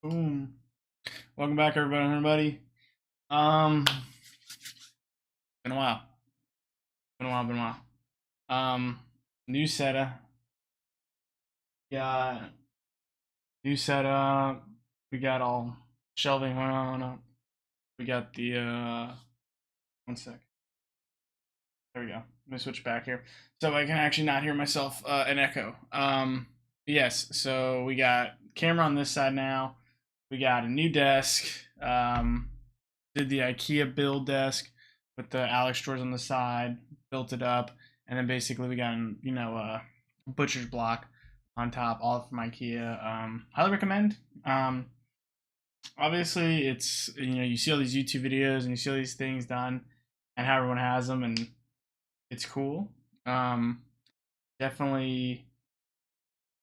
Boom. Welcome back, everybody. Um, been a while. Been a while. New setup. Got new setup. We got all shelving on up. We got the one sec. There we go. Let me switch back here so I can actually not hear myself an echo. Yes. So we got camera on this side now. We got a new desk. Did the IKEA build desk with the Alex drawers on the side, built it up, and then basically we got a butcher's block on top, all from IKEA. Highly recommend. Obviously, it's you see all these YouTube videos and you see all these things done, and how everyone has them, and it's cool. Um, definitely,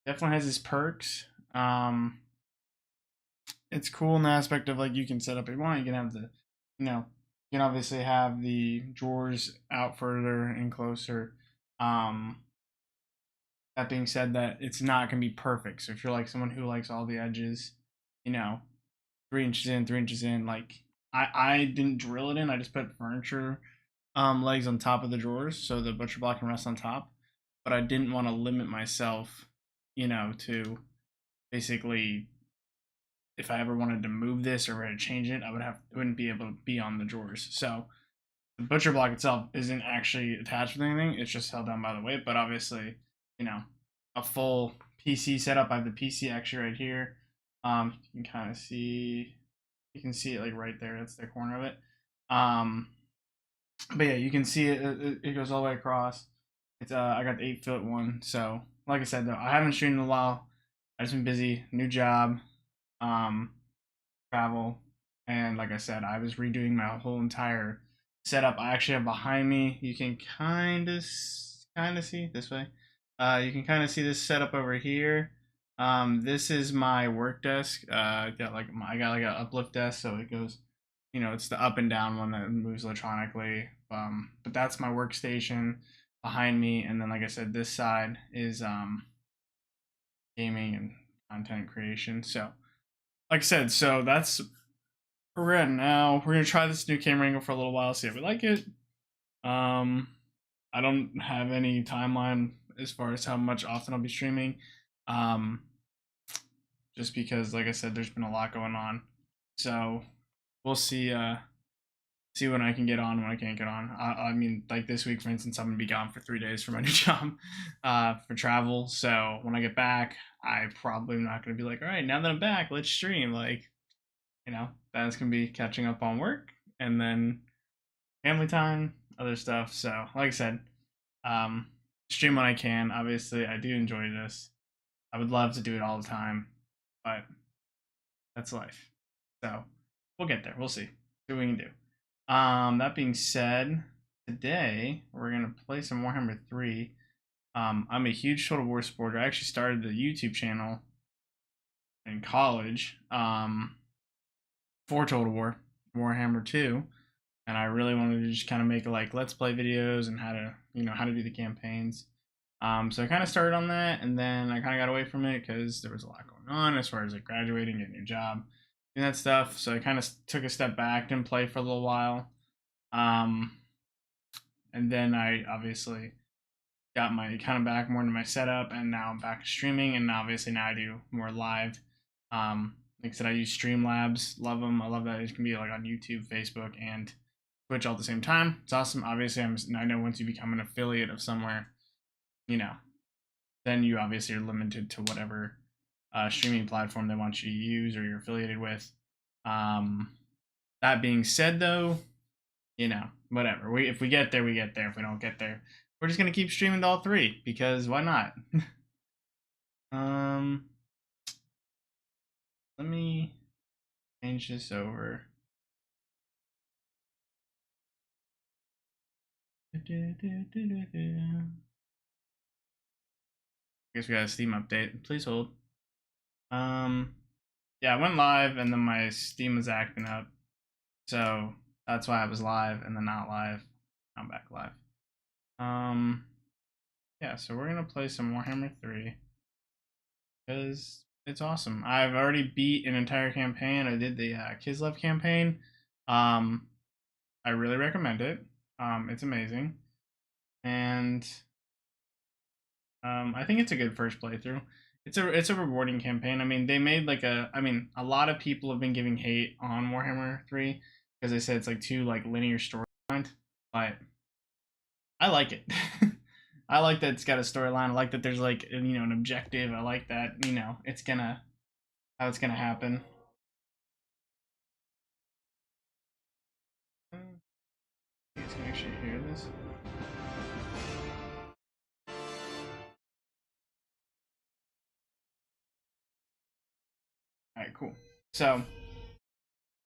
definitely has its perks. It's cool in the aspect of like you can set up if you want. You can have you can obviously have the drawers out further and closer. Um, that being said, that it's not gonna be perfect. So if you're like someone who likes all the edges, you know, 3 inches in, 3 inches in, like I didn't drill it in. I just put furniture legs on top of the drawers so the butcher block can rest on top. But I didn't want to limit myself, to basically if I ever wanted to move this or to change it, wouldn't be able to be on the drawers. So the butcher block itself isn't actually attached with anything; it's just held down by the weight. But obviously, you know, a full PC setup. I have the PC actually right here. You can kind of see, you can see it like right there. That's the corner of it. Um, but yeah, you can see it goes all the way across. It's I got the 8 foot one. So like I said though, I haven't streamed in a while. I've just been busy, new job. Um, Travel, and like I said, I was redoing my whole entire setup. I actually have behind me. You can kind of see this way. You can kind of see this setup over here. This is my work desk. I got like an uplift desk, so it goes, it's the up and down one that moves electronically. But that's my workstation behind me, and then like I said, this side is gaming and content creation. So like I said, so that's where we're at now. We're gonna try this new camera angle for a little while, see if we like it. Um, I don't have any timeline as far as how much often I'll be streaming. Um, just because, like I said, there's been a lot going on. So we'll see. See when I can get on, when I can't get on. I mean, like this week, for instance, I'm gonna be gone for 3 days for my new job, for travel. So when I get back, I probably am not gonna be like, all right, now that I'm back, let's stream. Like, that's gonna be catching up on work and then family time, other stuff. So, like I said, um, stream when I can. Obviously, I do enjoy this. I would love to do it all the time, but that's life. So, we'll get there. We'll see. See what we can do. That being said, today we're gonna play some Warhammer 3. I'm a huge Total War supporter. I actually started the YouTube channel in college. For Total War, Warhammer 2, and I really wanted to just kind of make like let's play videos and how to do the campaigns. So I kind of started on that, and then I kind of got away from it because there was a lot going on as far as like graduating, getting a new job, and that stuff. So I kind of took a step back, didn't play for a little while, um, and then I obviously got my kind of back more into my setup, and now I'm back streaming, and obviously now I do more live. Like I said, I use Streamlabs, love them. I love that it can be like on YouTube, Facebook, and Twitch all at the same time. It's awesome. Obviously, I know once you become an affiliate of somewhere, you know, then you obviously are limited to whatever streaming platform they want you to use or you're affiliated with. That being said, though, whatever. If we get there, we get there. If we don't get there, we're just gonna keep streaming to all three because why not? Let me change this over. I guess we got a Steam update. Please hold. Yeah, I went live and then my Steam was acting up, so that's why I was live and then not live. I'm back live. Yeah, so we're gonna play some Warhammer 3 because it's awesome. I've already beat an entire campaign. I did the Kislev campaign. Um, I really recommend it. It's amazing, and I think it's a good first playthrough. It's a rewarding campaign. I mean, they made like a lot of people have been giving hate on Warhammer 3 because they said it's like too like linear storyline, but I like it. I like that it's got a storyline. I like that there's like an objective. I like that it's gonna how it's gonna happen. You guys can actually hear this. All right, cool. So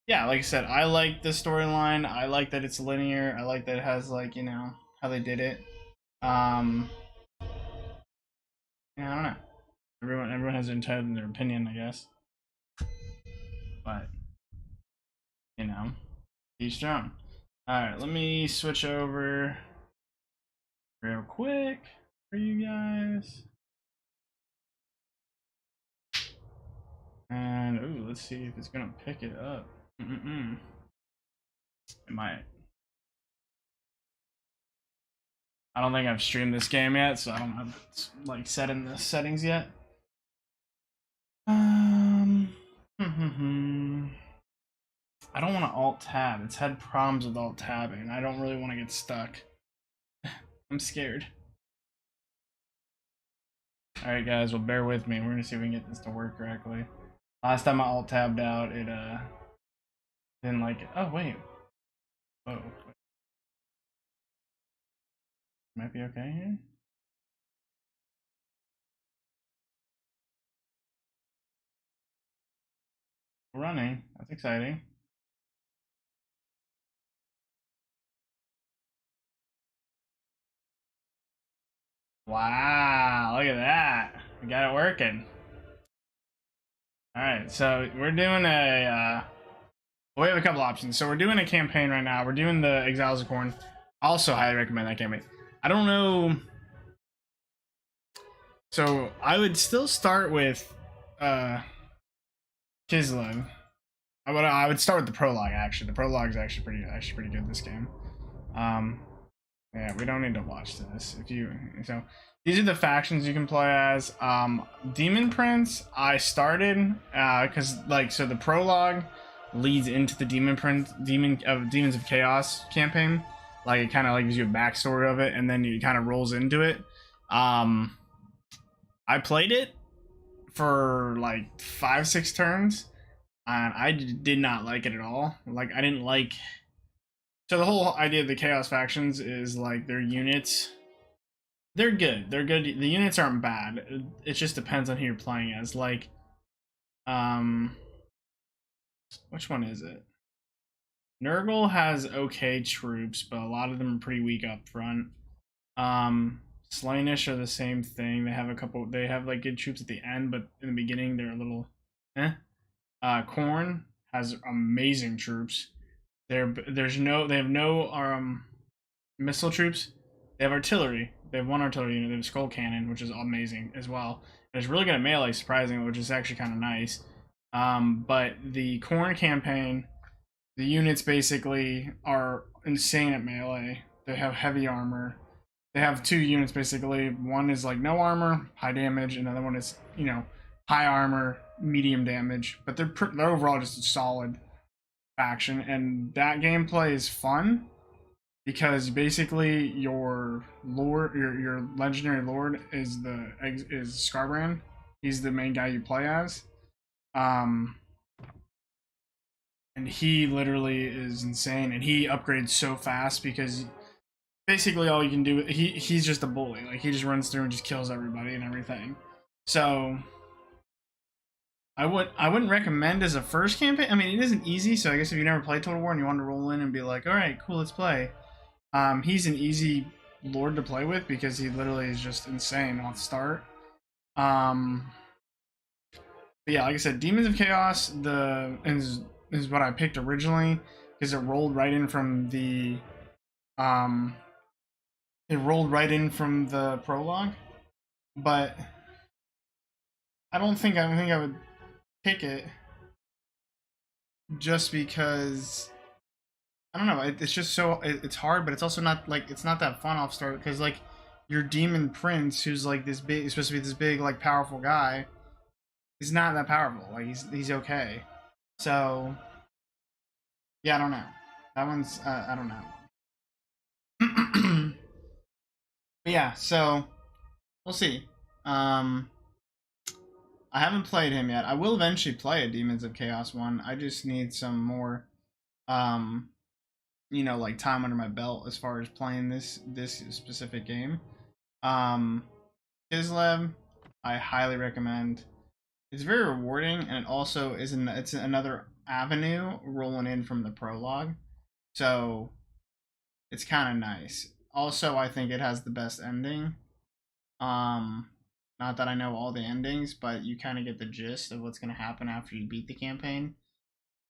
yeah, like I said, I like the storyline. I like that it's linear. I like that it has like how they did it. Um, yeah, I don't know. Everyone has entitled their opinion, I guess. But each their own. All right, let me switch over real quick for you guys. And ooh, let's see if it's gonna pick it up. It might. I don't think I've streamed this game yet, so I don't have it like set in the settings yet. I don't want to alt tab. It's had problems with alt tabbing. I don't really want to get stuck. I'm scared. Alright guys, well bear with me. We're gonna see if we can get this to work correctly. Last time I alt tabbed out, it didn't like it. Oh wait. Oh. Might be okay here. Running. That's exciting. Wow, look at that. We got it working. Alright, so we're doing we have a couple options. So we're doing a campaign right now. We're doing the Exiles of Khorne. Also highly recommend that campaign. I don't know. So I would still start with Kislev. I would start with the prologue actually. The prologue is actually pretty good this game. Yeah, we don't need to watch this. So these are the factions you can play as. Demon Prince, I started because so the prologue leads into the Demons of Chaos campaign. Like it kind of like gives you a backstory of it, and then it kind of rolls into it. I played it for like 5-6 turns, and I did not like it at all. Like I didn't like. So the whole idea of the Chaos factions is like their units. They're good. They're good. The units aren't bad. It just depends on who you're playing as. Like, which one is it? Nurgle has okay troops, but a lot of them are pretty weak up front. Slaanesh are the same thing. They have a couple. They have like good troops at the end, but in the beginning they're a little. Khorne has amazing troops. They have no missile troops. They have artillery. They have one artillery unit. They have a skull cannon, which is amazing as well. And it's really good at melee, surprisingly, which is actually kind of nice. But the Khorne campaign, the units basically are insane at melee. They have heavy armor. They have 2 units basically. One is like no armor, high damage. Another one is high armor, medium damage. But they're overall just a solid faction, and that gameplay is fun because basically your lord, your legendary lord is Skarbrand. He's the main guy you play as, and he literally is insane, and he upgrades so fast because basically all you can do he's just a bully. Like he just runs through and just kills everybody and everything. So I wouldn't recommend as a first campaign. I mean, it isn't easy, so I guess if you never played Total War and you want to roll in and be like, all right, cool, let's play. He's an easy lord to play with because he literally is just insane off the start. But yeah, like I said, Demons of Chaos is what I picked originally because it rolled right in from the prologue, but I don't think I would pick it just because I don't know. It's just so it's hard, but it's also not like it's not that fun off start because like your demon prince, who's like this big, supposed to be this big like powerful guy, is not that powerful. Like he's okay. So yeah, I don't know. That one's I don't know. But yeah, so we'll see. Um, I haven't played him yet. I will eventually play a Demons of Chaos one. I just need some more, um, like time under my belt as far as playing this specific game. Um, Kislev, I highly recommend. It's very rewarding, and it also it's another avenue rolling in from the prologue, so it's kind of nice. Also, I think it has the best ending. Um, Not that I know all the endings, but you kind of get the gist of what's going to happen after you beat the campaign,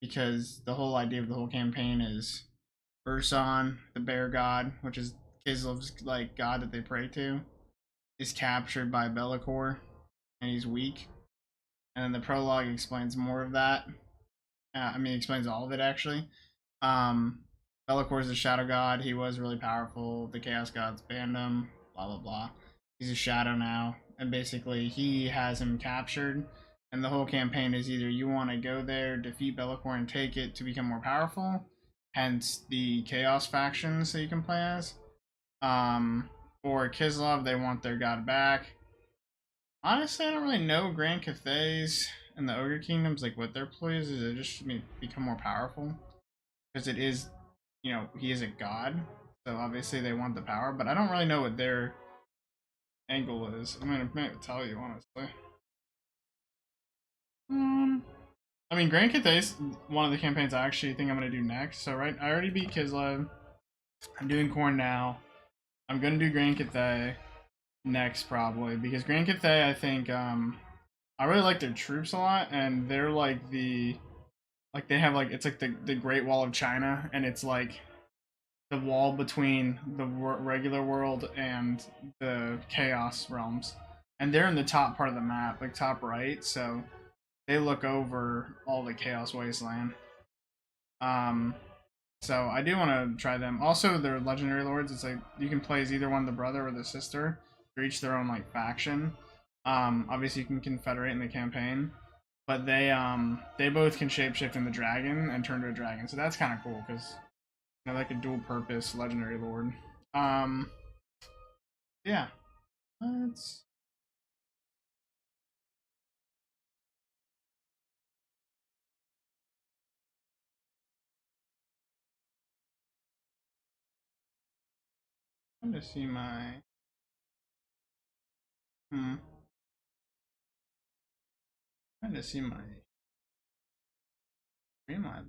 because the whole idea of the whole campaign is Urson, the bear god, which is Kislev's like god that they pray to, is captured by Be'lakor, and he's weak. And then the prologue explains more of that. Explains all of it actually. Um, Be'lakor is a shadow god. He was really powerful. The chaos gods banned him. Blah blah blah. He's a shadow now, and basically he has him captured. And the whole campaign is either you want to go there, defeat Be'lakor, and take it to become more powerful, hence the chaos factions that you can play as. Um, or Kislev, they want their god back. Honestly, I don't really know Grand Cathay's and the Ogre Kingdoms, like what their ploy is it just become more powerful? Because it is, he is a god, so obviously they want the power, but I don't really know what their angle is. I'm gonna tell you, honestly. Um, Grand Cathay's one of the campaigns I actually think I'm gonna do next. So, right, I already beat Kislev. I'm doing Corn now. I'm gonna do Grand Cathay next, probably, because Grand Cathay, I think, I really like their troops a lot, and they're like they have like it's like the Great Wall of China, and it's like the wall between the regular world and the Chaos realms, and they're in the top part of the map, like top right, so they look over all the Chaos Wasteland. Um, so I do want to try them. Also, their legendary lords. It's like you can play as either one, the brother or the sister. They're each their own like faction. Obviously you can confederate in the campaign, but they both can shapeshift in the dragon and turn to a dragon. So that's kind of cool because like a dual purpose legendary lord. Um, yeah. Let's. I'm to see my. Hmm. Trying to see my Streamlab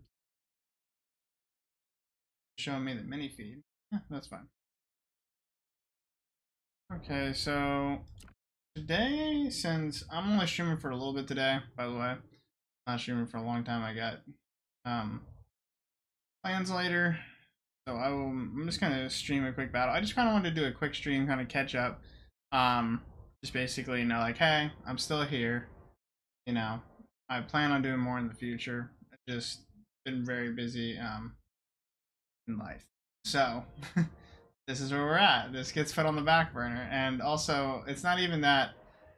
showing me the mini feed. That's fine. Okay, so today, since I'm only streaming for a little bit today, by the way, not streaming for a long time. I got um, plans later, so I'm just gonna stream a quick battle. I just kind of wanted to do a quick stream, kind of catch up. Just basically, like, hey, I'm still here. You know, I plan on doing more in the future. I just been very busy in life, so this is where we're at. This gets put on the back burner, and also it's not even that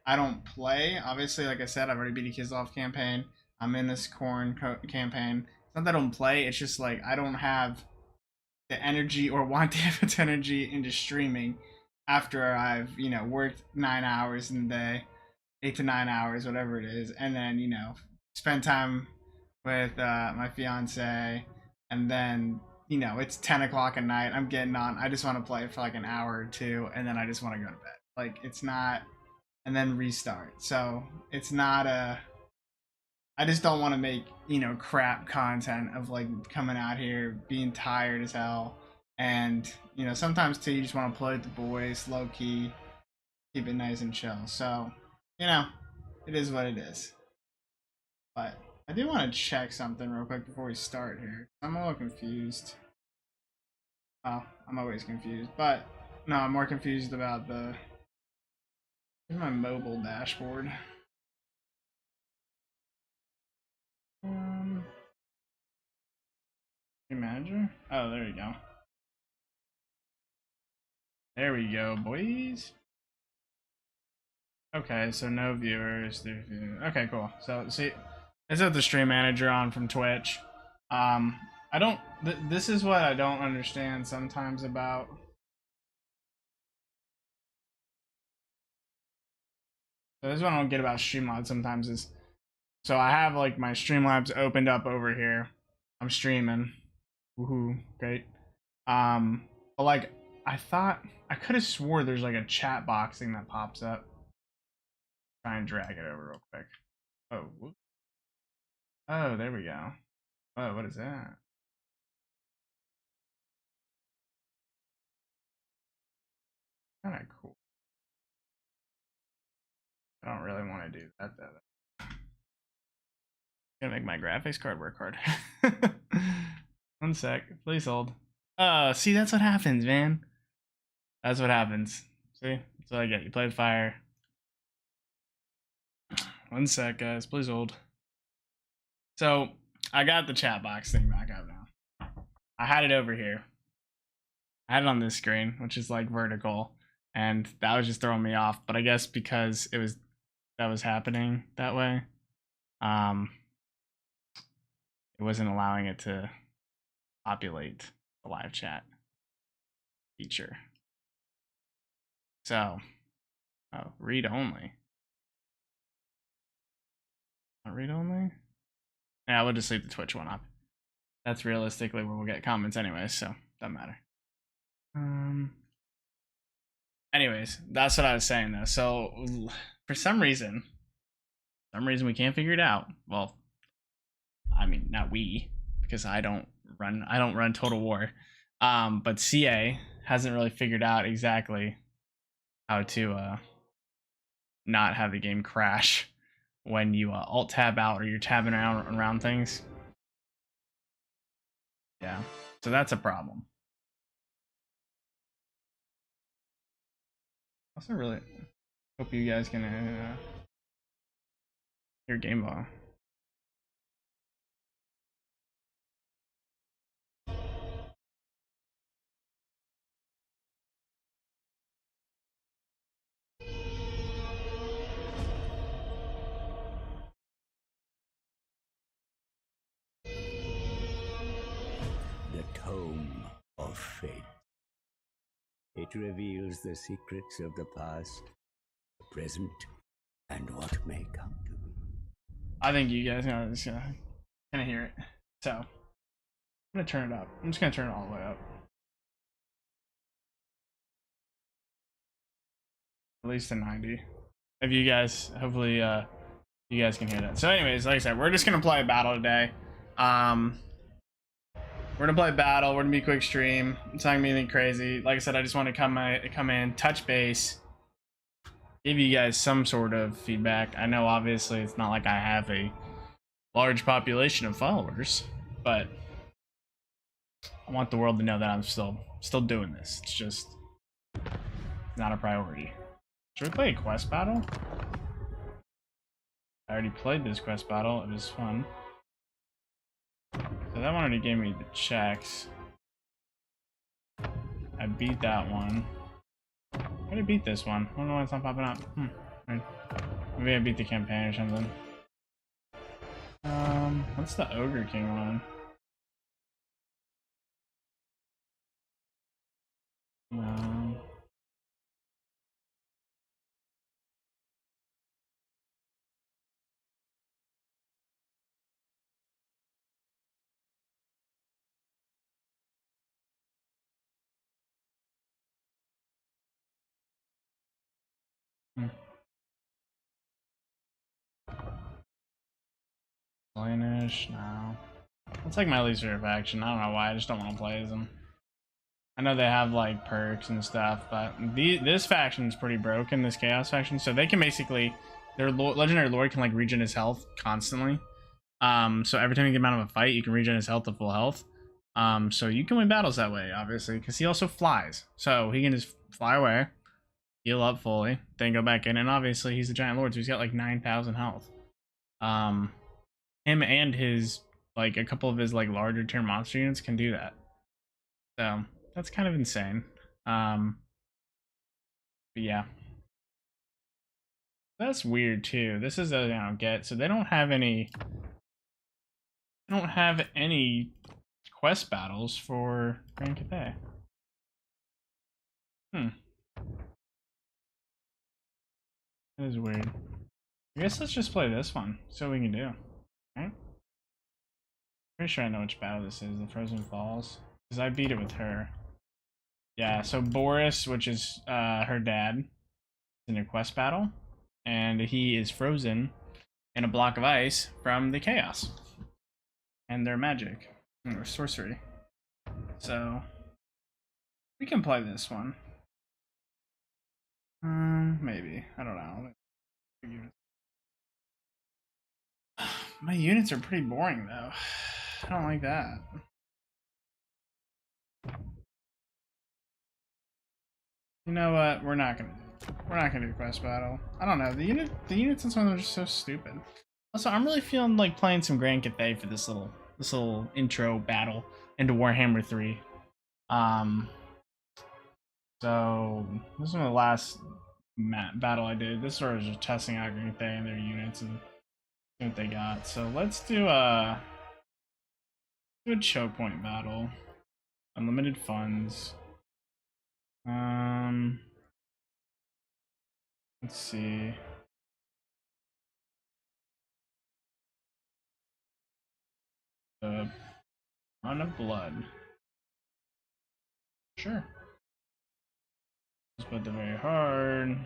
I don't play. Obviously, like I said, I've already beat a Kislev campaign. I'm in this campaign. It's not that I don't play. It's just like I don't have the energy or want to have its energy into streaming after I've worked 9 hours in the day, 8 to 9 hours, whatever it is, and then spend time with my fiance, and then it's 10 o'clock at night. I'm getting on. I just want to play for like an hour or two, and then I just want to go to bed. Like it's not, and then restart. So it's not a. I just don't want to make crap content of like coming out here being tired as hell, and sometimes too you just want to play with the boys, low key, keep it nice and chill. So it is what it is. But I do want to check something real quick before we start here. I'm a little confused. Oh, I'm always confused, but no, I'm more confused about here's my mobile dashboard. Manager? Oh, there you go. There we go, boys. Okay, so no viewers. Okay, cool. So see, it's at the stream manager on from Twitch. I don't. This is what I don't understand sometimes about. So this is what I don't get about Streamlabs sometimes is. So I have like my Streamlabs opened up over here. I'm streaming. Woohoo! Great. But like I thought I could have swore there's like a chat box thing that pops up. Try and drag it over real quick. Oh, whoops. Oh, there we go. Oh, what is that? Kind of cool. I don't really want to do that though. Gonna make my graphics card work hard. 1 sec, please hold. See, that's what happens, man. That's what happens. See, that's what I get. You play with fire. 1 sec, guys, please hold. So I got the chat box thing back up now. I had it over here. I had it on this screen, which is like vertical, and that was just throwing me off. But I guess because that was happening that way, it wasn't allowing it to populate the live chat feature. So, oh, read only. Not read only? Yeah, we'll just leave the Twitch one up. That's realistically where we'll get comments anyways, so doesn't matter. Anyways, that's what I was saying though. So for some reason we can't figure it out. Well, I mean, not we, because I don't run Total War. But CA hasn't really figured out exactly how to not have the game crash when you alt tab out or you're tabbing around things. Yeah, so that's a problem. Also, really hope you guys can hear game ball. The Tome of Fate. It reveals the secrets of the past, the present, and what may come to be. I think you guys are just gonna hear it. So I'm gonna turn it up. I'm just gonna turn it all the way up. At least to 90. If you guys, hopefully you guys can hear that. So anyways, like I said, we're just gonna play a battle today. We're gonna play battle. We're gonna be a quick stream. It's not gonna be anything crazy. Like I said, I just want to come in, touch base, give you guys some sort of feedback. I know obviously it's not like I have a large population of followers, but I want the world to know that I'm still doing this. It's just not a priority. Should we play a quest battle? I already played this quest battle. It was fun. So that one already gave me the checks. I beat that one. I did beat this one. I don't know why it's not popping up. Maybe I beat the campaign or something. What's the Ogre King one? No. Slanish, no. It's like my least favorite faction. I don't know why, I just don't want to play as them. I know they have like perks and stuff, but this faction is pretty broken, this Chaos faction. So they can basically, their Legendary Lord can like regen his health constantly. So every time you get him out of a fight, you can regen his health to full health. So you can win battles that way, obviously, because he also flies. So he can just fly away, heal up fully, then go back in, and obviously he's a Giant Lord, so he's got like 9,000 health. him and his like a couple of his like larger tier monster units can do that. So that's kind of insane. But yeah. That's weird too. This is a I don't get. So they don't have any quest battles for Grand Cathay. That is weird. I guess let's just play this one. See what we can do. Right? Pretty sure I know which battle this is, the Frozen Falls. Because I beat it with her. Yeah, so Boris, which is her dad, is in a quest battle. And he is frozen in a block of ice from the chaos. And their magic. Or sorcery. So we can play this one. Maybe. I don't know. My units are pretty boring though. I don't like that. You know what? We're not gonna do quest battle. I don't know. The units in some of them are just so stupid. Also, I'm really feeling like playing some Grand Cathay for this little intro battle into Warhammer 3. So this is one of the last battle I did. This sort of just testing out Grand Cathay and their units and see what they got. So let's do a choke point battle. Unlimited funds. Let's see. The run of blood. Sure. Let's put the very hard.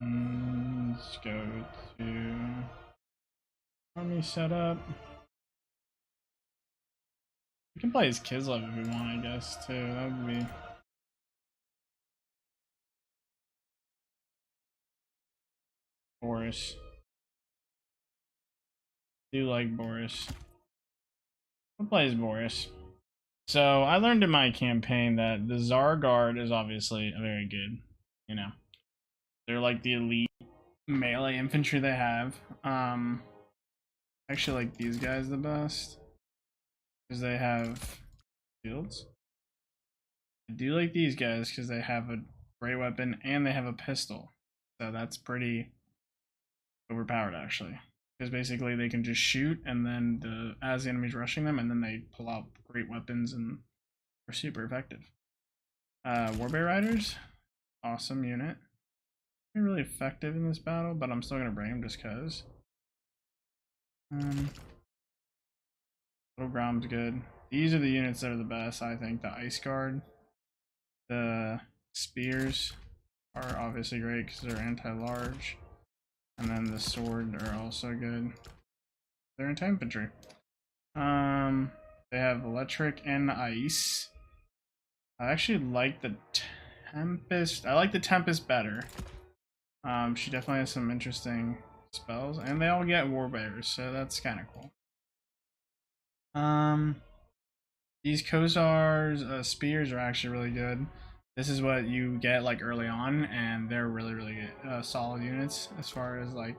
Let's go to army setup. We can play as Kislev if we want, I guess, too. That would be Boris. Do like Boris. We'll play as Boris. So I learned in my campaign that the Tsar Guard is obviously a very good, you know. They're like the elite melee infantry they have. I actually like these guys the best because they have shields. I do like these guys because they have a great weapon and they have a pistol. So that's pretty overpowered actually. Because basically they can just shoot and then as the enemy's rushing them and then they pull out great weapons and are super effective. Warbear Riders, awesome unit. They're really effective in this battle, but I'm still gonna bring them just cause. Little Grom's good. These are the units that are the best, I think. The Ice Guard, the Spears are obviously great because they're anti-large, and then the Sword are also good. They're anti-infantry. They have electric and ice. I actually like the Tempest. I like the Tempest better. She definitely has some interesting spells, and they all get Warbears, so that's kind of cool. These Khazars spears are actually really good. This is what you get like early on, and they're really good, solid units as far as like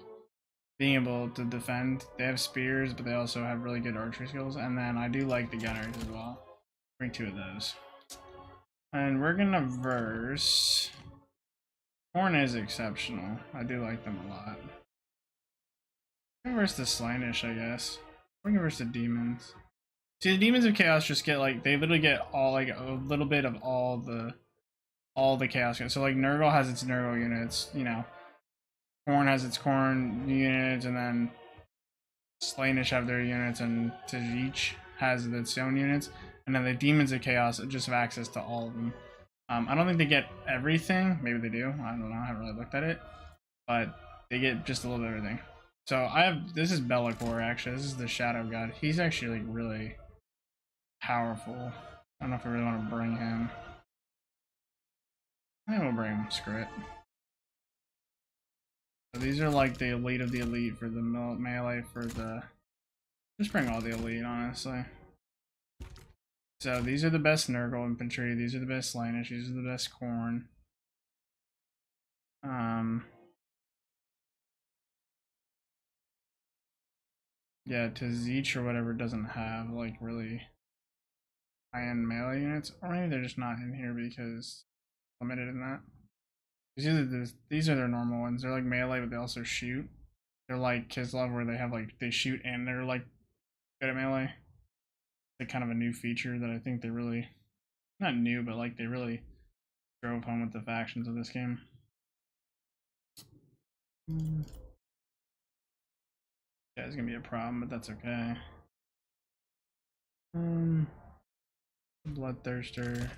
being able to defend. They have spears, but they also have really good archery skills. And then I do like the gunners as well. Bring 2 of those. And we're gonna verse. Horn is exceptional. I do like them a lot. We're gonna verse the Slanish, I guess. We're gonna verse the demons. See, the demons of chaos just get like they literally get all like a little bit of all the chaos units. So like Nurgle has its Nurgle units, you know. Khorne has its Khorne units, and then Slanish have their units, and Tajich has its own units, and then the demons of chaos just have access to all of them. I don't think they get everything. Maybe they do. I don't know. I haven't really looked at it, but they get just a little bit of everything. So this is Be'lakor actually. This is the Shadow God. He's actually like really powerful. I don't know if I really want to bring him. I think we'll bring him. Screw it. So these are like the elite of the elite for the melee for the. Just bring all the elite, honestly. So these are the best Nurgle infantry. These are the best Slanish. These are the best Khorne. yeah, to Zeech or whatever doesn't have like really high-end melee units, or maybe they're just not in here because limited in that. These are their normal ones. They're like melee, but they also shoot. They're like Kislev, where they have like they shoot and they're like good at melee. It's kind of a new feature that I think they really, not new, but like they really drove home with the factions of this game. Yeah, it's gonna be a problem, but that's okay. Bloodthirster.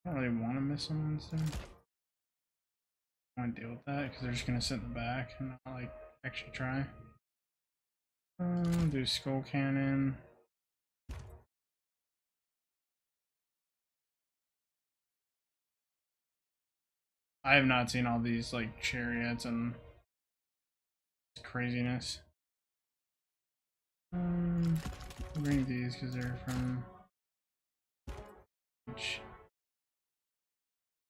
I don't really want to miss some monster. I want to deal with that because they're just gonna sit in the back and not like actually try. Do skull cannon. I have not seen all these like chariots and craziness. Bring these because they're from.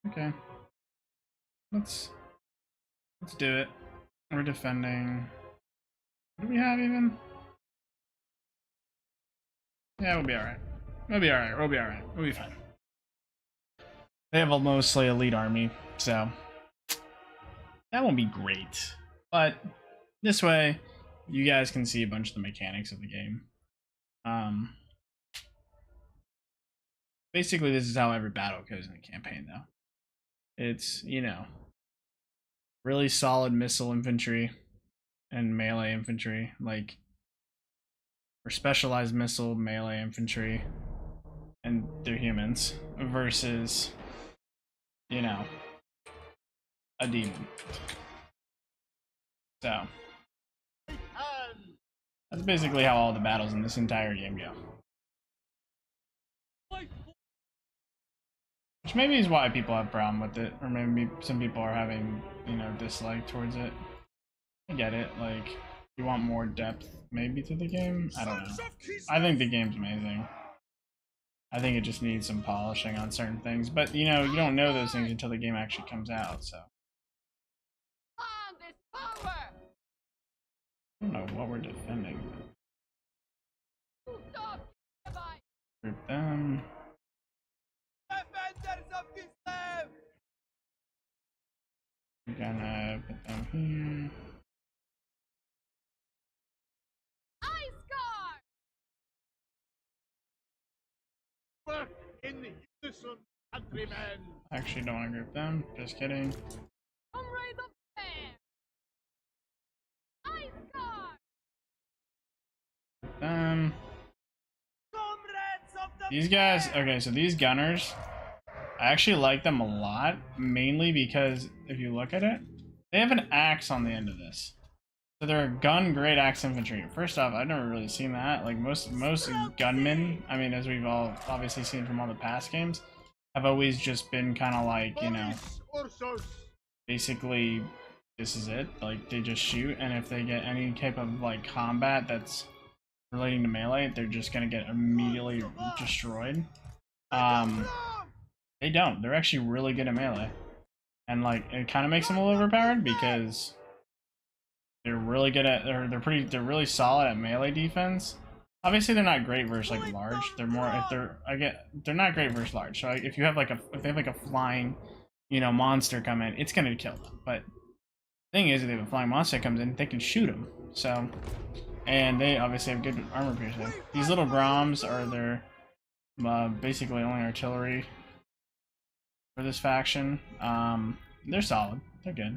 Okay. Let's do it. We're defending. What do we have even? Yeah, we'll be alright. We'll be alright. We'll be alright. We'll be fine. They have a mostly elite army, so that won't be great. But this way, you guys can see a bunch of the mechanics of the game. Basically, this is how every battle goes in the campaign, though. It's, you know, really solid missile infantry and melee infantry, like, or specialized missile melee infantry, and they're humans, versus, you know, a demon. So, that's basically how all the battles in this entire game go. Which maybe is why people have a problem with it, or maybe some people are having, you know, dislike towards it. I get it, like, you want more depth maybe to the game? I don't know. I think the game's amazing. I think it just needs some polishing on certain things, but, you know, you don't know those things until the game actually comes out, so. I don't know what we're defending. Group them. We're gonna put them here. Actually, don't want to group them. Just kidding. These guys, okay, so these gunners, I actually like them a lot, mainly because if you look at it, they have an axe on the end of this. So they're a gun grade axe infantry. First off, I've never really seen that. Like most gunmen, I mean, as we've all obviously seen from all the past games, have always just been kind of like, you know, basically this is it. Like they just shoot, and if they get any type of like combat that's relating to melee, they're just gonna get immediately destroyed. They don't. They're actually really good at melee, and like it kind of makes them a little overpowered because they're really good at they're really solid at melee defense. Obviously, they're not great versus like large. They're more if they're not great versus large. So if you have like if they have like a flying, you know, monster come in, it's gonna kill them. But the thing is, if they have a flying monster that comes in, they can shoot them. So. And they obviously have good armor piercing. These little Groms are their basically only artillery for this faction. They're solid. They're good.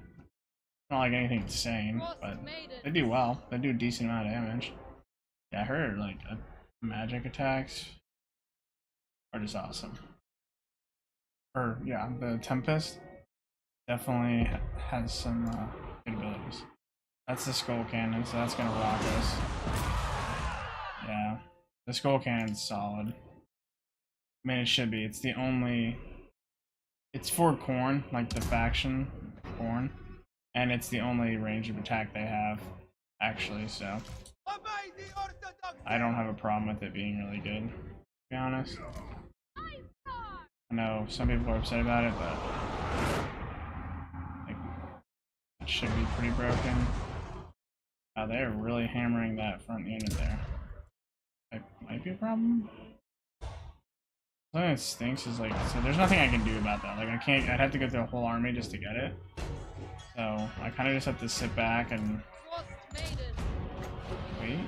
Not like anything insane, but they do well. They do a decent amount of damage. Yeah, her like magic attacks are just awesome. Or yeah, the Tempest definitely has some good abilities. That's the skull cannon, so that's gonna rock us. Yeah, the skull cannon's solid. I mean, it should be. It's the only. It's for Khorne, like the faction Khorne, and it's the only range of attack they have, actually. So I don't have a problem with it being really good, to be honest. I know some people are upset about it, but like, should be pretty broken. They're really hammering that front unit there. That might be a problem. Something that stinks is like, so there's nothing I can do about that. Like I can't, I'd have to go through a whole army just to get it. So I kind of just have to sit back and wait.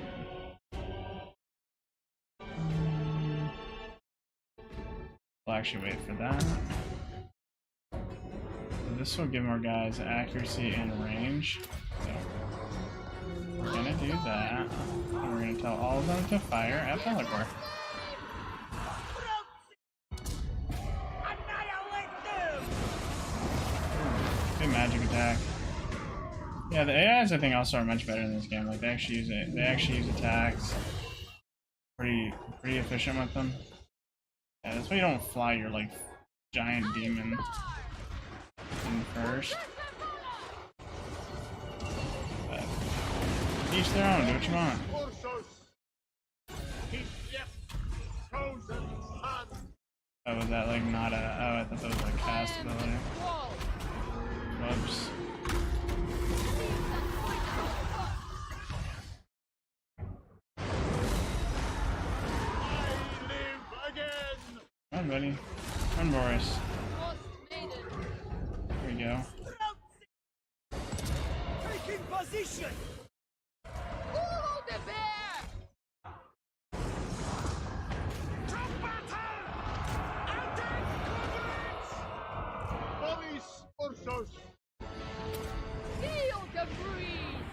We'll actually wait for that. So this will give our guys accuracy and range. So we're gonna do that. And we're gonna tell all of them to fire at Peligor. Good magic attack. Yeah, the AIs I think also are much better in this game. Like they actually use it. They actually use attacks. Pretty efficient with them. Yeah, that's why you don't fly your like giant demon in first. But each their own. Do what you want. Oh, was that like not a? Oh, I thought that was like cast ability. Whoops. Come on, buddy. Come on, Boris. There we go. Taking position. Follow the bear. Jump battle. Attack coverage. Boris Ursos. Feel the breeze.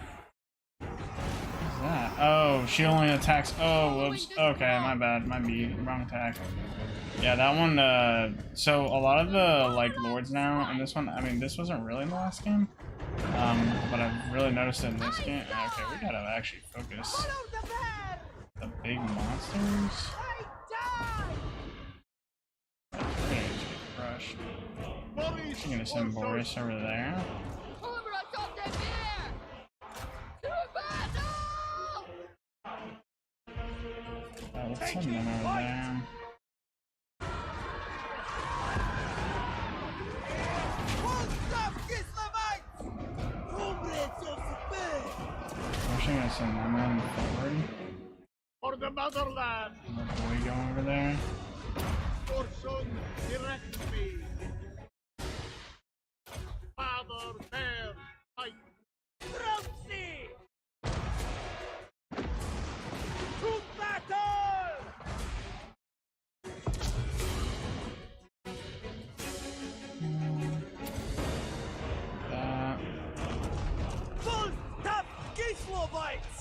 What's that? Oh, she only attacks. Oh, whoops. Okay, my bad. My B. Wrong attack. Yeah, that one, so a lot of the, like, lords now, and this one, I mean, this wasn't really in the last game, but I've really noticed it in this game. Okay, we gotta actually focus. The big monsters? They're gonna just get crushed. I'm gonna send Boris over there. Let's send them over there. I'm gonna send them in forward. For the motherland. Let the boy go over there. Your son directs me. Father, bear, fight. Ramsey! To battle! That. Full tap Gislovites!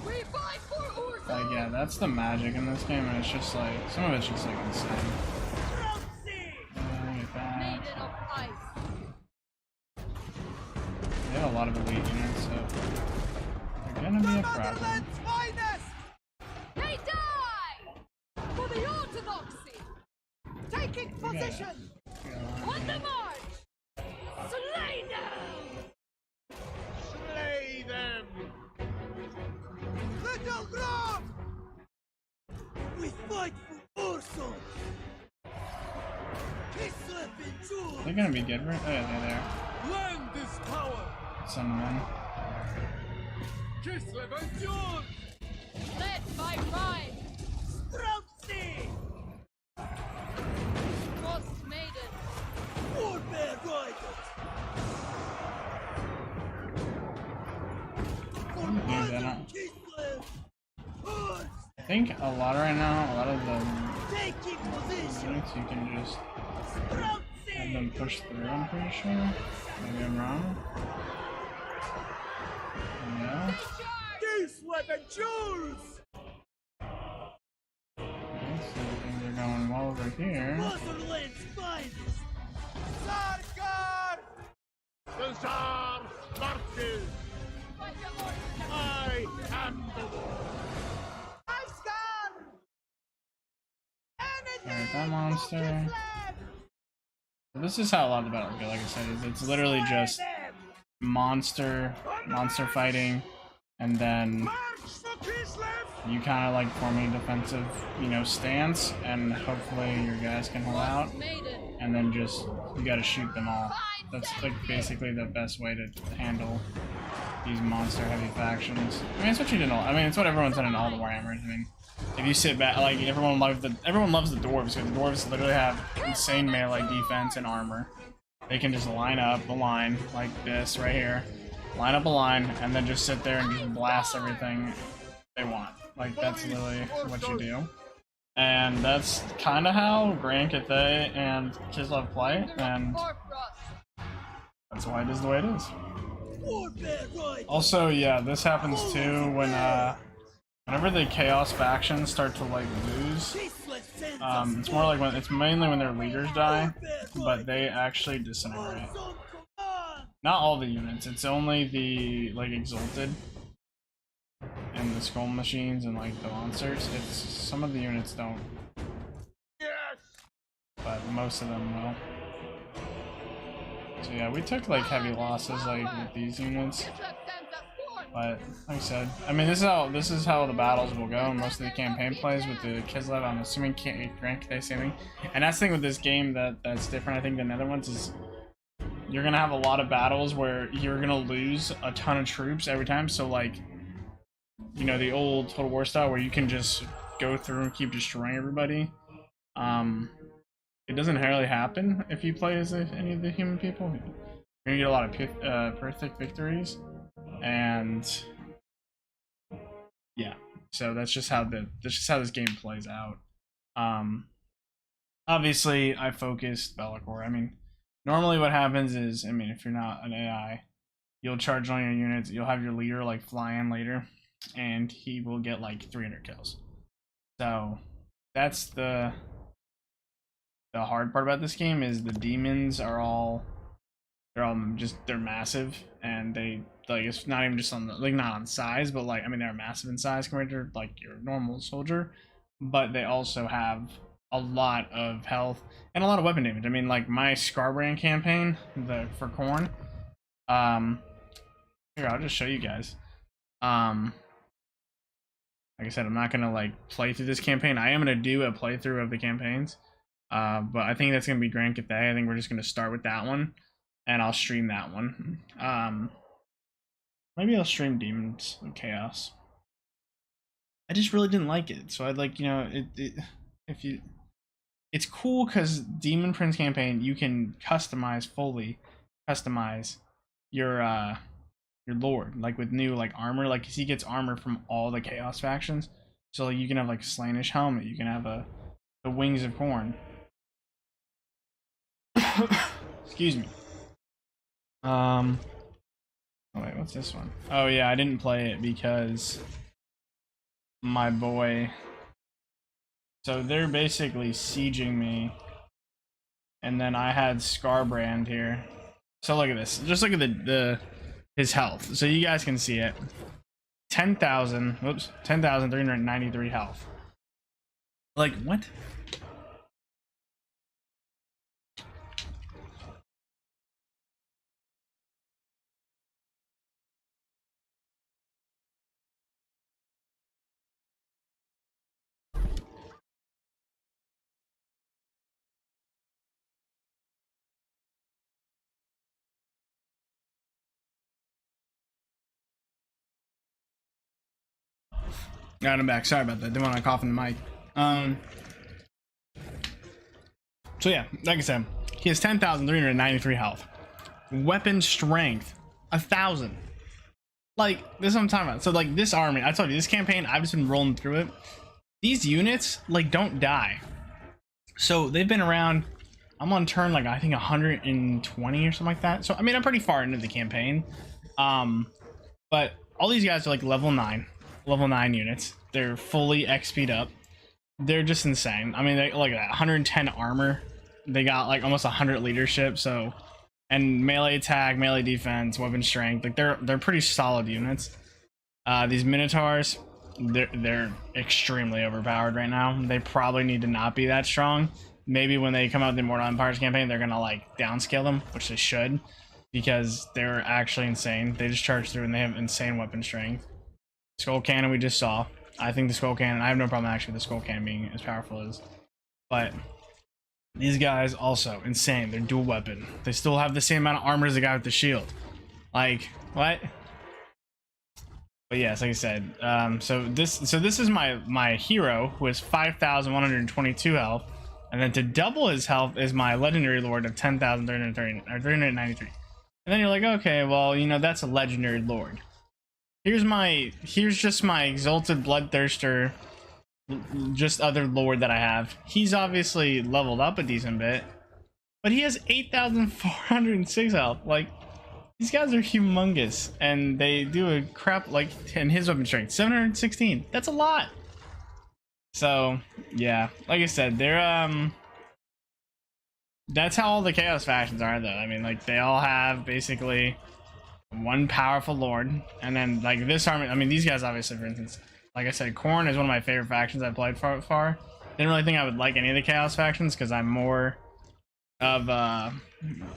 We fight for Ursa! Like, yeah, that's the magic in this game, and it's just like, some of it's just like insane. Get that. They have a lot of elite units, so they're gonna be a problem. They die! For the orthodoxy! Taking position! On the march! Slay them! Slay them! Little Grove! We fight for Urso! They're gonna be good, right? Oh, yeah, they're there. Land is power! Send them in. Kislev endures! Led by right! Strautsy! Frost Maiden! Warbear Riders! I think a lot right now, a lot of the units you can just have them push through, I'm pretty sure. Maybe I'm wrong. Yeah. Kislev endures! Okay, so things are going well over here. Motherland's finest! Sarkar! The Tsar marches! I am the war! Alright, that monster. So this is how a lot of the battles go, like I said, it's literally just monster fighting, and then you kind of like form a defensive, you know, stance, and hopefully your guys can hold out. and then just you gotta shoot them all. That's like basically the best way to handle these monster heavy factions. I mean, it's what you did in all. I mean, it's what everyone's done in all the Warhammers. I mean, if you sit back, like everyone loves the dwarves, because the dwarves literally have insane melee defense and armor. They can just line up a line like this right here, line up a line, and then just sit there and just blast everything they want. Like that's literally what you do. And that's kind of how Grand Cathay and Kislev play, and that's why it is the way it is. Also, yeah, this happens too when whenever the Chaos factions start to like lose. It's more like it's mainly when their leaders die, but they actually disintegrate. Not all the units. It's only the like Exalted and the Skull Machines and like the Lancers. It's some of the units don't, but most of them will. So yeah, we took like heavy losses like with these units, but like I said, I mean this is how the battles will go. Most of the campaign plays with the Kislev, I'm assuming Grand Cathay saving, and that's the thing with this game that's different I think than other ones is you're gonna have a lot of battles where you're gonna lose a ton of troops every time. So like, you know, the old Total War style where you can just go through and keep destroying everybody. It doesn't really happen if you play as any of the human people. You're gonna get a lot of perfect victories, and yeah. So that's just how this game plays out. Obviously, I focused Bellicor. I mean, normally what happens is, I mean, if you're not an AI, you'll charge on your units. You'll have your leader like fly in later, and he will get like 300 kills. So that's the hard part about this game is the demons are they're massive, and they like it's not even just on the like not on size, but like I mean they're massive in size compared to like your normal soldier, but they also have a lot of health and a lot of weapon damage. I mean like my Scarbrand campaign for Khorne, here I'll just show you guys. Like I said, I'm not gonna like play through this campaign. I am gonna do a playthrough of the campaigns. But I think that's gonna be Grand Cathay. I think we're just gonna start with that one, and I'll stream that one. Maybe I'll stream Demons of Chaos. I just really didn't like it, so I'd like, you know, it's cool because Demon Prince campaign you can fully customize your lord, like with new like armor, like he gets armor from all the Chaos factions, so like, you can have like Slainish helmet, you can have the Wings of Khorne. Excuse me. Oh wait, what's this one? Oh yeah, I didn't play it because my boy. So they're basically sieging me, and then I had Scarbrand here. So look at this. Just look at his health, so you guys can see it. 10,393 health. Like what? Got him back. Sorry about that. Didn't want to cough in the mic. So yeah, like I said, he has 10,393 health. Weapon strength, 1,000. Like, this is what I'm talking about. So like this army, I told you, this campaign, I've just been rolling through it. These units, like, don't die. So they've been around, I'm on turn, like, I think 120 or something like that. So, I mean, I'm pretty far into the campaign. But all these guys are like level 9 units. They're fully XP'd up. They're just insane. I mean, they like 110 armor. They got like almost 100 leadership. So, and melee attack, melee defense, weapon strength. Like they're pretty solid units. These Minotaurs, they're extremely overpowered right now. They probably need to not be that strong. Maybe when they come out with the Immortal Empires campaign, they're gonna like downscale them, which they should, because they're actually insane. They just charge through and they have insane weapon strength. Skull Cannon we just saw. I think the Skull Cannon, I have no problem actually with the Skull Cannon being as powerful as, but These guys also insane. They're dual weapon. They still have the same amount of armor as the guy with the shield. Like, what? But yes, like I said, so this is my hero who has 5,122 health, and then to double his health is my legendary lord of 10,393. And then you're like, okay, well, you know, that's a legendary lord. Here's just my exalted bloodthirster, just other lord that I have. He's obviously leveled up a decent bit, but he has 8,406 health. Like, these guys are humongous, and they do a crap, like, and his weapon strength 716. That's a lot. So yeah, like I said, they're that's how all the chaos factions are, though. I mean, like, they all have basically one powerful lord, and then like this army. I mean, these guys obviously, for instance, like I said, Khorne is one of my favorite factions I've played so far. Didn't really think I would like any of the chaos factions because I'm more of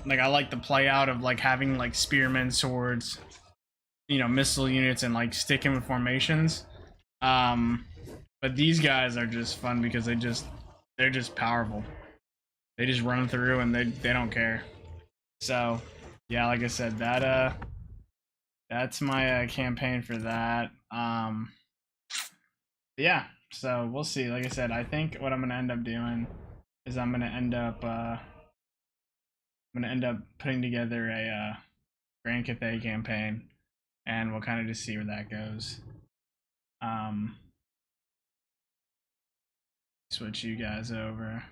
like, I like the play out of like having like spearmen, swords, you know, missile units, and like sticking with formations. But these guys are just fun because they're just powerful. They just run through and they don't care. So yeah, like I said, that's my campaign for that. Yeah, so we'll see. Like I said, I think what I'm gonna end up doing is I'm gonna end up putting together a Grand Cathay campaign, and we'll kind of just see where that goes. Switch you guys over.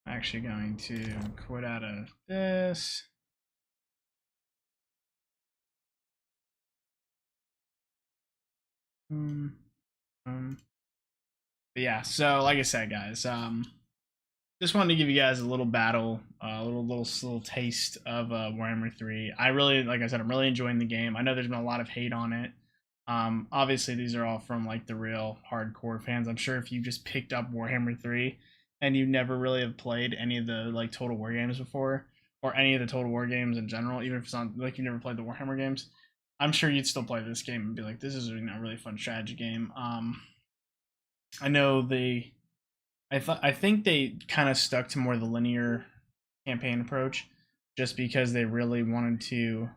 I'm actually going to quit out of this. But yeah, so like I said, guys, just wanted to give you guys a little battle, a little taste of Warhammer 3. I really, like I said, I'm really enjoying the game. I know there's been a lot of hate on it. Obviously, these are all from like the real hardcore fans. I'm sure if you just picked up Warhammer 3 and you never really have played any of the like Total War games before, or any of the Total War games in general, even if it's not like you've never played the Warhammer games, I'm sure you'd still play this game and be like, this is a really fun strategy game. I know I think they kind of stuck to more the linear campaign approach, just because they really wanted to,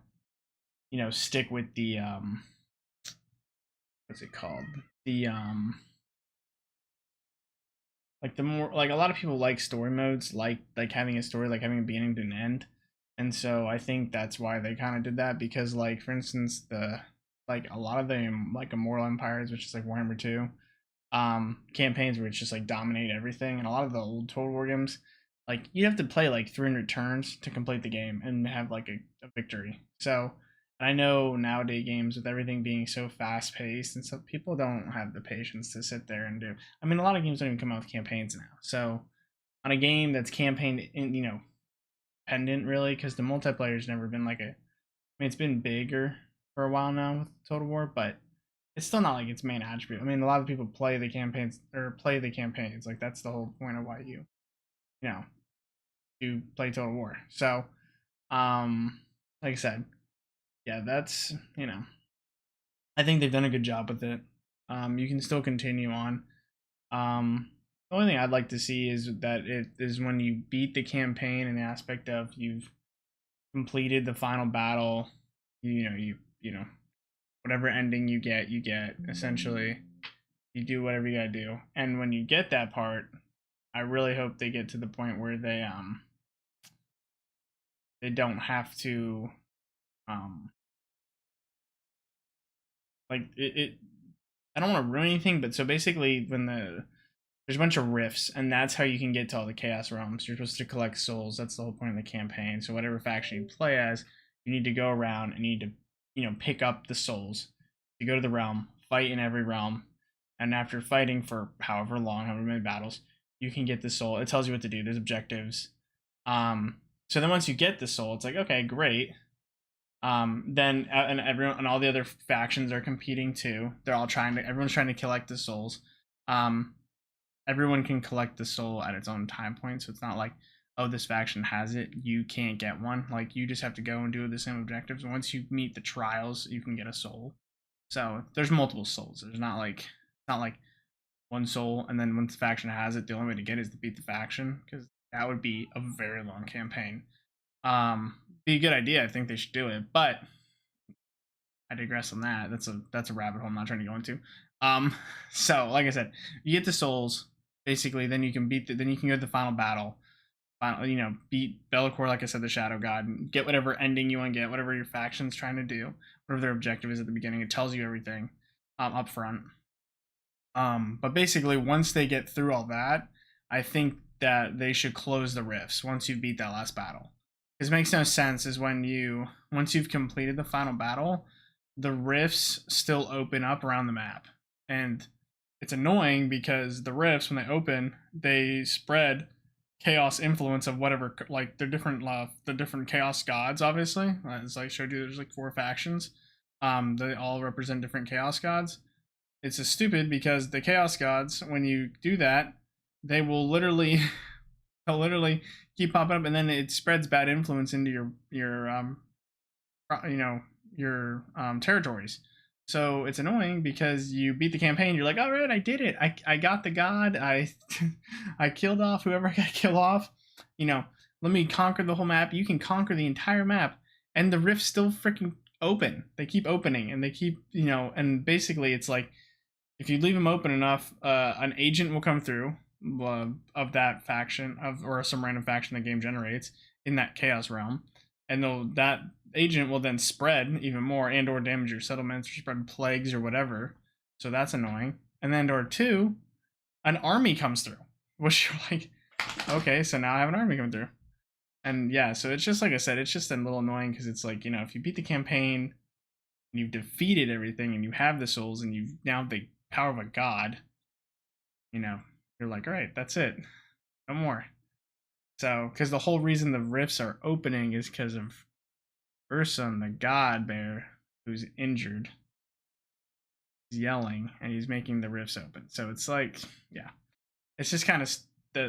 you know, stick with the what's it called? The like the more, like, a lot of people like story modes, like having a story, like having a beginning to an end. And so I think that's why they kind of did that, because like, for instance, the like a lot of the like Immortal Empires, which is like Warhammer 2 campaigns, where it's just like dominate everything, and a lot of the old Total War games, like you have to play like 300 turns to complete the game and have like a victory. So I know nowadays games, with everything being so fast paced and stuff, people don't have the patience to sit there and do. I mean, a lot of games don't even come out with campaigns now. So on a game that's campaign in, you know, pendant, really, because the multiplayer's never been like a. I mean, it's been bigger for a while now with Total War, but it's still not like its main attribute. I mean, a lot of people play the campaigns. Like, that's the whole point of why you know, you play Total War. So, like I said, yeah, that's, you know, I think they've done a good job with it. You can still continue on. The only thing I'd like to see is that it is when you beat the campaign in the aspect of you've completed the final battle, you know, whatever ending you get essentially. You do whatever you gotta do, and when you get that part, I really hope they get to the point where they don't have to like it I don't want to ruin anything, but so basically, when there's a bunch of rifts, and that's how you can get to all the Chaos Realms. You're supposed to collect souls. That's the whole point of the campaign. So whatever faction you play as, you need to go around and you need to, you know, pick up the souls. You go to the realm, fight in every realm, and after fighting for however long, however many battles, you can get the soul. It tells you what to do. There's objectives. So then once you get the soul, it's like, okay, great. Then and everyone and all the other factions are competing too. Everyone's trying to collect the souls. Everyone can collect the soul at its own time point, so it's not like, oh, this faction has it, you can't get one. Like, you just have to go and do the same objectives. Once you meet the trials, you can get a soul. So there's multiple souls. There's not like 1 soul, and then once the faction has it, the only way to get it is to beat the faction, because that would be a very long campaign. Be a good idea. I think they should do it, but I digress on that. That's a rabbit hole I'm not trying to go into. So like I said, you get the souls basically, then you can then you can go to the final battle. Beat Be'lakor, like I said, the Shadow God, get whatever ending you want to get, whatever your faction's trying to do, whatever their objective is at the beginning. It tells you everything up front. But basically, once they get through all that, I think that they should close the rifts once you beat that last battle. Because it makes no sense is once you've completed the final battle, the rifts still open up around the map. And it's annoying because the rifts, when they open, they spread chaos influence of whatever, like the different chaos gods, obviously. As I showed you, there's like 4 factions. They all represent different chaos gods. It's just stupid because the chaos gods, when you do that, they will literally keep popping up, and then it spreads bad influence into your territories. So it's annoying because you beat the campaign, you're like, all right, I did it. I got the god. I killed off whoever I got to kill off. Let me conquer the whole map. You can conquer the entire map, and the rifts still freaking open. They keep opening, and they keep, and basically it's like, if you leave them open enough, an agent will come through of that faction, or some random faction the game generates in that chaos realm, and that agent will then spread even more and or damage your settlements or spread plagues or whatever. So that's annoying. And then or 2, an army comes through, which you're like, okay, so now I have an army coming through. And yeah, so it's just like I said, it's just a little annoying because it's like, if you beat the campaign and you've defeated everything and you have the souls and you now have the power of a god, you're like, all right, that's it, no more. So because the whole reason the rifts are opening is because of Ursun, the god bear, who's injured. He's yelling and he's making the rifts open. So it's like, yeah, it's just kind of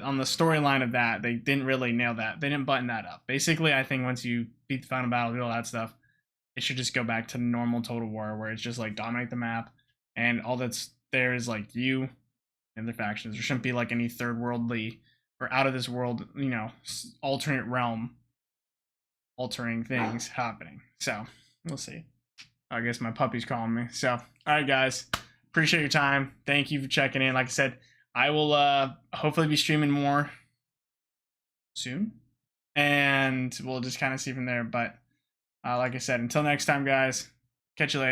on the storyline of that, they didn't really nail that. They didn't button that up. Basically, I think once you beat the final battle, do all that stuff, it should just go back to normal Total War, where it's just like dominate the map, and all that's there is like you and the factions. There shouldn't be like any third worldly or out of this world, alternate realm altering things happening. So we'll see. I guess my puppy's calling me. So all right, guys, appreciate your time. Thank you for checking in. Like I said, I will hopefully be streaming more soon, and we'll just kind of see from there. But like I said, until next time, guys, catch you later.